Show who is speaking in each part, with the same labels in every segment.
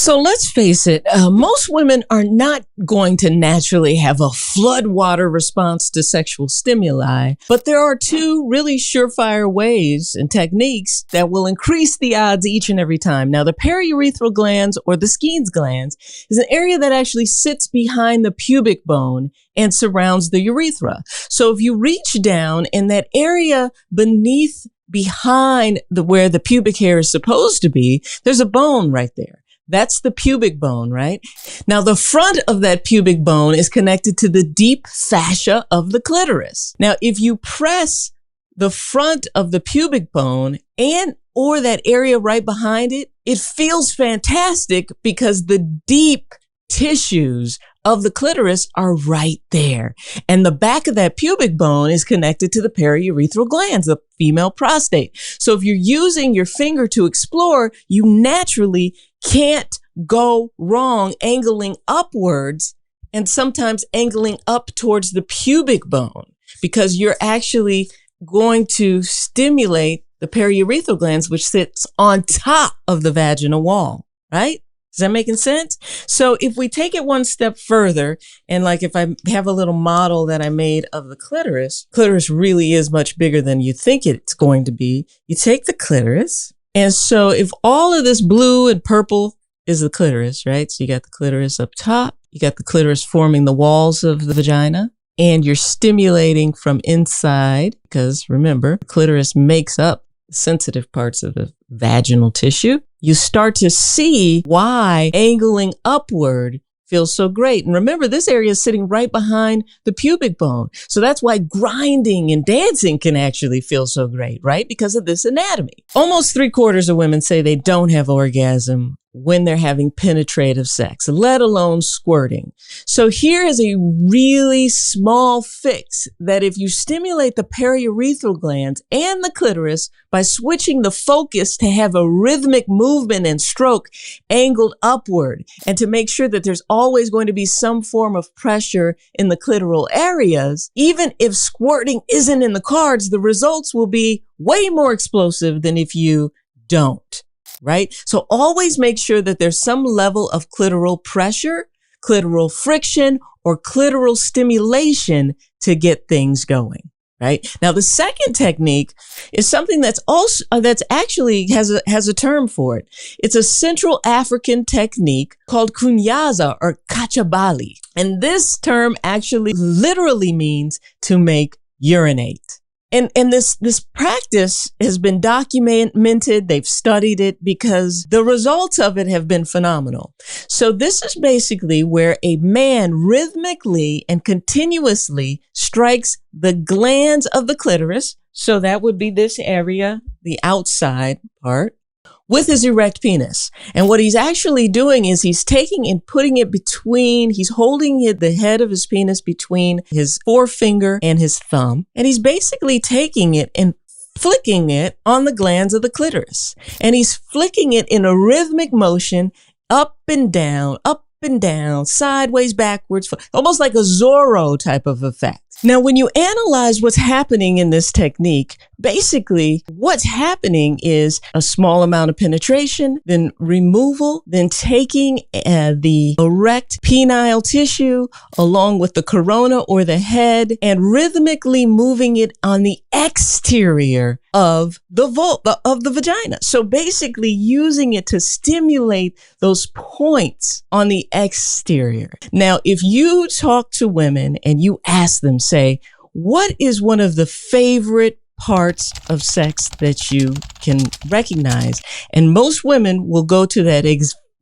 Speaker 1: So let's face it, most women are not going to naturally have a floodwater response to sexual stimuli, but there are two really surefire ways and techniques that will increase the odds each and every time. Now, the periurethral glands, or the Skene's glands, is an area that actually sits behind the pubic bone and surrounds the urethra. So if you reach down in that area behind where the pubic hair is supposed to be, there's a bone right there. That's the pubic bone, right? Now, the front of that pubic bone is connected to the deep fascia of the clitoris. Now, if you press the front of the pubic bone or that area right behind it, it feels fantastic because the deep tissues of the clitoris are right there. And the back of that pubic bone is connected to the periurethral glands, the female prostate. So if you're using your finger to explore, you naturally can't go wrong angling upwards and sometimes angling up towards the pubic bone, because you're actually going to stimulate the periurethral glands, which sits on top of the vaginal wall, right? Is that making sense? So if we take it one step further, and like if I have a little model that I made of the clitoris really is much bigger than you think it's going to be. You take the clitoris, and so if all of this blue and purple is the clitoris, right? So you got the clitoris up top, you got the clitoris forming the walls of the vagina, and you're stimulating from inside, because remember, the clitoris makes up the sensitive parts of the vaginal tissue. You start to see why angling upward feels so great. And remember, this area is sitting right behind the pubic bone. So that's why grinding and dancing can actually feel so great, right? Because of this anatomy. Almost 3/4 of women say they don't have orgasm when they're having penetrative sex, let alone squirting. So here is a really small fix that if you stimulate the periurethral glands and the clitoris by switching the focus to have a rhythmic movement and stroke angled upward, and to make sure that there's always going to be some form of pressure in the clitoral areas, even if squirting isn't in the cards, the results will be way more explosive than if you don't. Right? So always make sure that there's some level of clitoral pressure, clitoral friction, or clitoral stimulation to get things going. Right? Now, the second technique is something that's actually has a term for it. It's a Central African technique called Kunyaza or Kachabali. And this term actually literally means to make urinate. And this practice has been documented. They've studied it because the results of it have been phenomenal. So this is basically where a man rhythmically and continuously strikes the glands of the clitoris. So that would be this area, the outside part, with his erect penis. And what he's actually doing is he's taking and putting it he's holding the head of his penis between his forefinger and his thumb. And he's basically taking it and flicking it on the glands of the clitoris. And he's flicking it in a rhythmic motion, up and down, sideways, backwards, almost like a Zorro type of effect. Now, when you analyze what's happening in this technique, basically what's happening is a small amount of penetration, then removal, then taking the erect penile tissue along with the corona or the head and rhythmically moving it on the exterior of the vagina. So basically using it to stimulate those points on the exterior. Now, if you talk to women and you ask them, say, what is one of the favorite parts of sex that you can recognize? And most women will go to that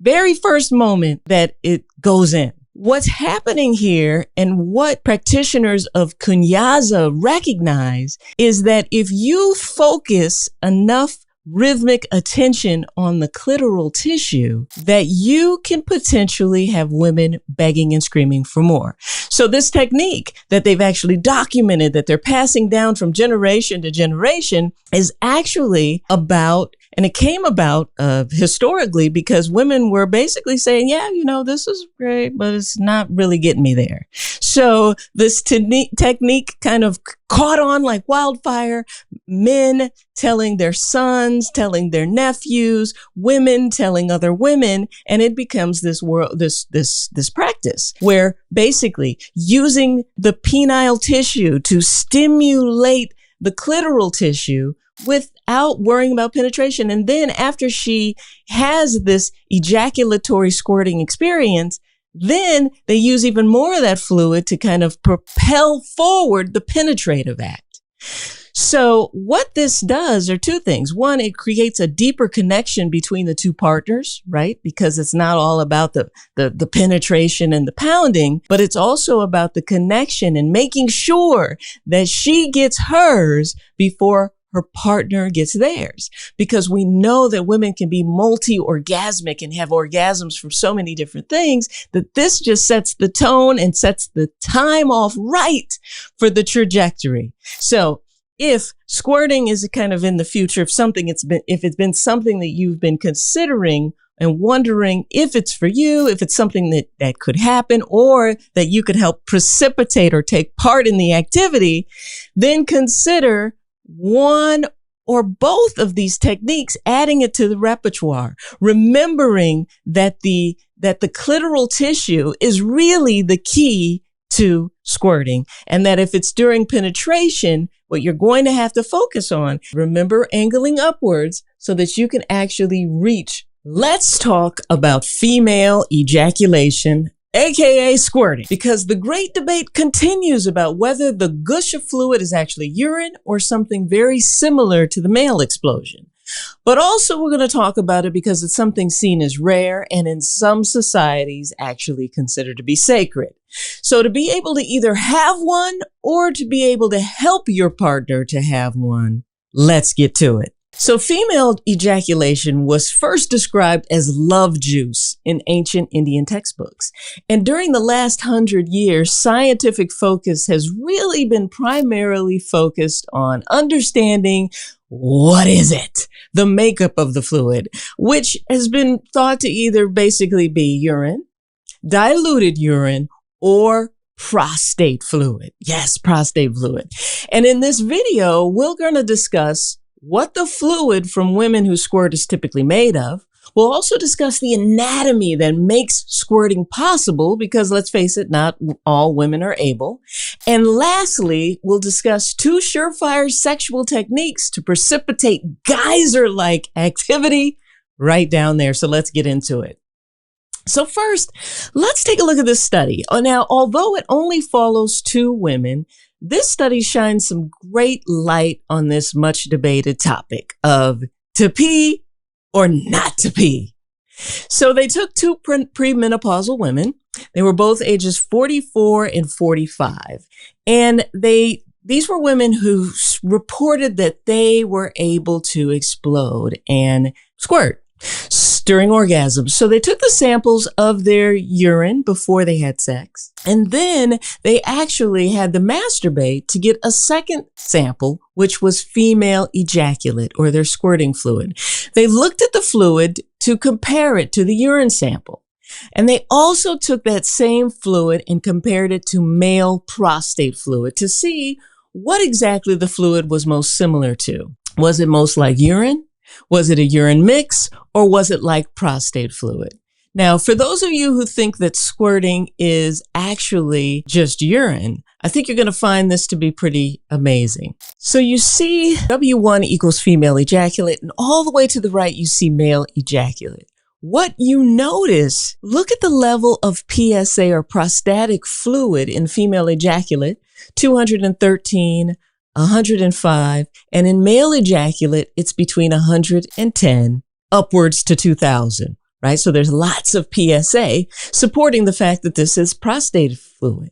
Speaker 1: very first moment that it goes in. What's happening here and what practitioners of Kunyaza recognize is that if you focus enough rhythmic attention on the clitoral tissue, that you can potentially have women begging and screaming for more. So this technique that they've actually documented that they're passing down from generation to generation is actually about And it came about historically because women were basically saying, yeah, this is great, but it's not really getting me there. So this technique kind of caught on like wildfire. Men telling their sons, telling their nephews, women telling other women, and it becomes this practice where basically using the penile tissue to stimulate the clitoral tissue without worrying about penetration. And then after she has this ejaculatory squirting experience, then they use even more of that fluid to kind of propel forward the penetrative act. So what this does are two things. One, it creates a deeper connection between the two partners, right? Because it's not all about the penetration and the pounding, but it's also about the connection and making sure that she gets hers before her partner gets theirs. Because we know that women can be multi-orgasmic and have orgasms from so many different things that this just sets the tone and sets the time off right for the trajectory. So if squirting is kind of in the future, if it's been something that you've been considering and wondering if it's for you, if it's something that could happen or that you could help precipitate or take part in the activity, then consider one or both of these techniques, adding it to the repertoire, remembering that the clitoral tissue is really the key to squirting, and that if it's during penetration, what you're going to have to focus on, remember angling upwards so that you can actually reach. Let's talk about female ejaculation, aka squirting, because the great debate continues about whether the gush of fluid is actually urine or something very similar to the male explosion. But also we're going to talk about it because it's something seen as rare and in some societies actually considered to be sacred. So to be able to either have one or to be able to help your partner to have one, let's get to it. So female ejaculation was first described as love juice in ancient Indian textbooks. And during the last 100 years, scientific focus has really been primarily focused on understanding what is it? The makeup of the fluid, which has been thought to either basically be urine, diluted urine, or prostate fluid. Yes, prostate fluid. And in this video, we're going to discuss what the fluid from women who squirt is typically made of. We'll also discuss the anatomy that makes squirting possible, because let's face it, not all women are able. And lastly, we'll discuss two surefire sexual techniques to precipitate geyser-like activity right down there. So let's get into it. So first, let's take a look at this study. Now, although it only follows 2 women, this study shines some great light on this much debated topic of to pee or not to pee. So they took 2 premenopausal women. They were both ages 44 and 45. And these were women who reported that they were able to explode and squirt during orgasms. So they took the samples of their urine before they had sex, and then they actually had to masturbate to get a second sample, which was female ejaculate or their squirting fluid. They looked at the fluid to compare it to the urine sample. And they also took that same fluid and compared it to male prostate fluid to see what exactly the fluid was most similar to. Was it most like urine? Was it a urine mix, or was it like prostate fluid? Now, for those of you who think that squirting is actually just urine, I think you're going to find this to be pretty amazing. So you see W1 equals female ejaculate, and all the way to the right, you see male ejaculate. What you notice, look at the level of PSA or prostatic fluid in female ejaculate, 213, 105, and in male ejaculate, it's between 110 upwards to 2000, right? So there's lots of PSA supporting the fact that this is prostate fluid.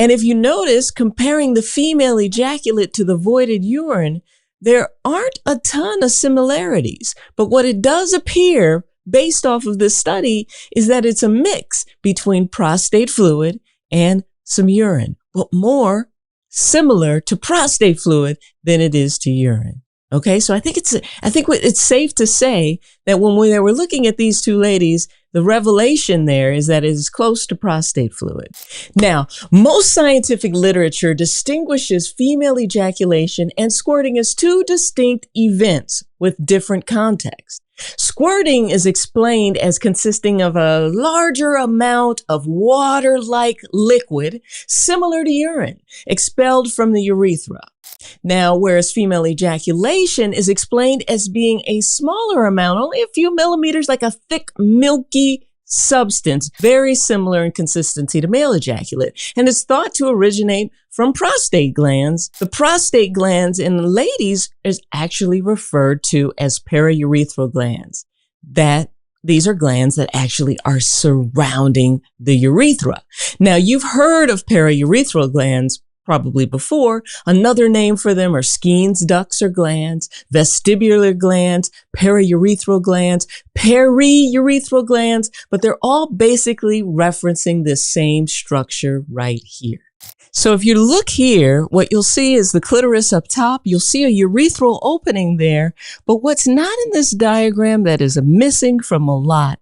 Speaker 1: And if you notice, comparing the female ejaculate to the voided urine, there aren't a ton of similarities. But what it does appear, based off of this study, is that it's a mix between prostate fluid and some urine, but more similar to prostate fluid than it is to urine. Okay, so I think it's safe to say that when we were looking at these two ladies, the revelation there is that it is close to prostate fluid. Now, most scientific literature distinguishes female ejaculation and squirting as two distinct events with different contexts. Squirting is explained as consisting of a larger amount of water-like liquid, similar to urine, expelled from the urethra. Now, whereas female ejaculation is explained as being a smaller amount, only a few millimeters, like a thick, milky substance, very similar in consistency to male ejaculate, and is thought to originate from prostate glands. The prostate glands in ladies is actually referred to as periurethral glands. These are glands that actually are surrounding the urethra. Now, you've heard of periurethral glands probably before. Another name for them are Skene's ducts or glands, vestibular glands, periurethral glands, periurethral glands, but they're all basically referencing the same structure right here. So if you look here, what you'll see is the clitoris up top. You'll see a urethral opening there, but what's not in this diagram that is missing from a lot,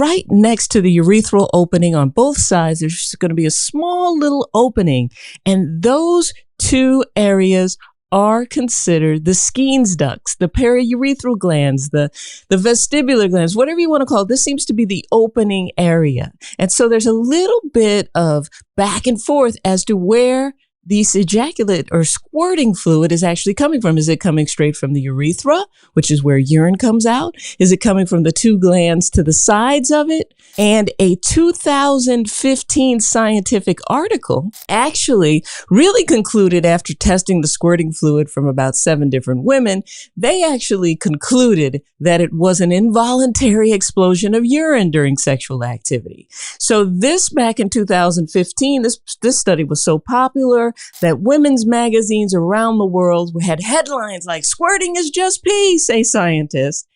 Speaker 1: right next to the urethral opening on both sides, there's going to be a small little opening. And those two areas are considered the Skene's ducts, the periurethral glands, the vestibular glands, whatever you want to call it. This seems to be the opening area. And so there's a little bit of back and forth as to where this ejaculate or squirting fluid is actually coming from. Is it coming straight from the urethra, which is where urine comes out? Is it coming from the two glands to the sides of it? And a 2015 scientific article actually really concluded, after testing the squirting fluid from about 7 different women, they actually concluded that it was an involuntary explosion of urine during sexual activity. So this back in 2015, this study was so popular that women's magazines around the world had headlines like "Squirting is just pee," say scientists.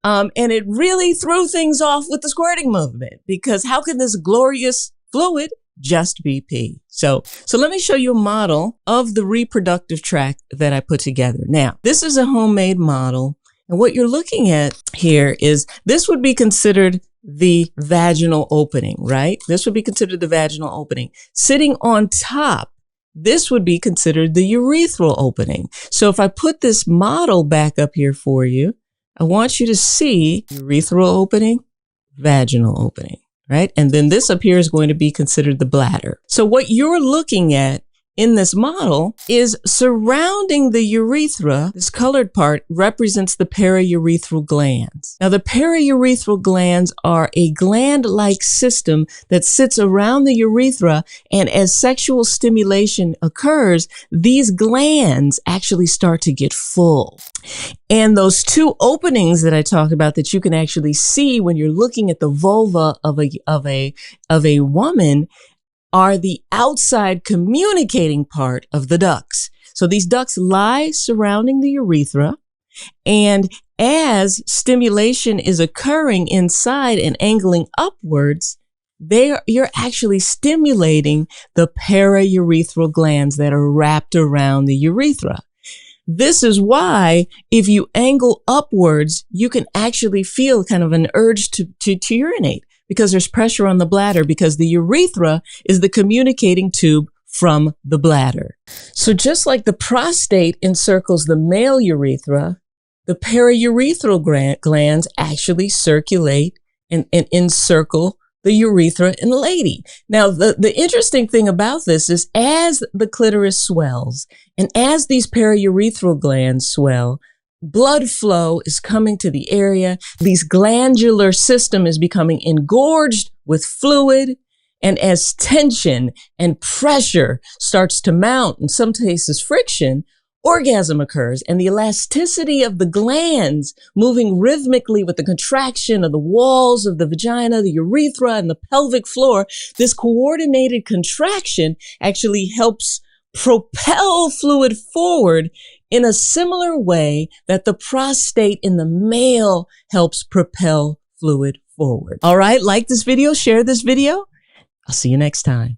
Speaker 1: And it really threw things off with the squirting movement, because how can this glorious fluid just be pee? So let me show you a model of the reproductive tract that I put together. Now, this is a homemade model. And what you're looking at here is, this would be considered the vaginal opening, right? This would be considered the vaginal opening. Sitting on top, this would be considered the urethral opening. So if I put this model back up here for you, I want you to see urethral opening, vaginal opening, right? And then this up here is going to be considered the bladder. So what you're looking at in this model is surrounding the urethra. This colored part represents the periurethral glands. Now, the periurethral glands are a gland-like system that sits around the urethra, and as sexual stimulation occurs, these glands actually start to get full. And those two openings that I talk about that you can actually see when you're looking at the vulva of a woman are the outside communicating part of the ducts. So these ducts lie surrounding the urethra, and as stimulation is occurring inside and angling upwards, you're actually stimulating the periurethral glands that are wrapped around the urethra. This is why if you angle upwards, you can actually feel kind of an urge to urinate, because there's pressure on the bladder, because the urethra is the communicating tube from the bladder. So just like the prostate encircles the male urethra, the periurethral glands actually circulate and encircle the urethra in the lady. Now, the interesting thing about this is, as the clitoris swells and as these periurethral glands swell, blood flow is coming to the area. This glandular system is becoming engorged with fluid. And as tension and pressure starts to mount, in some cases friction, orgasm occurs. And the elasticity of the glands moving rhythmically with the contraction of the walls of the vagina, the urethra, and the pelvic floor, this coordinated contraction actually helps propel fluid forward in a similar way that the prostate in the male helps propel fluid forward. All right, like this video, share this video. I'll see you next time.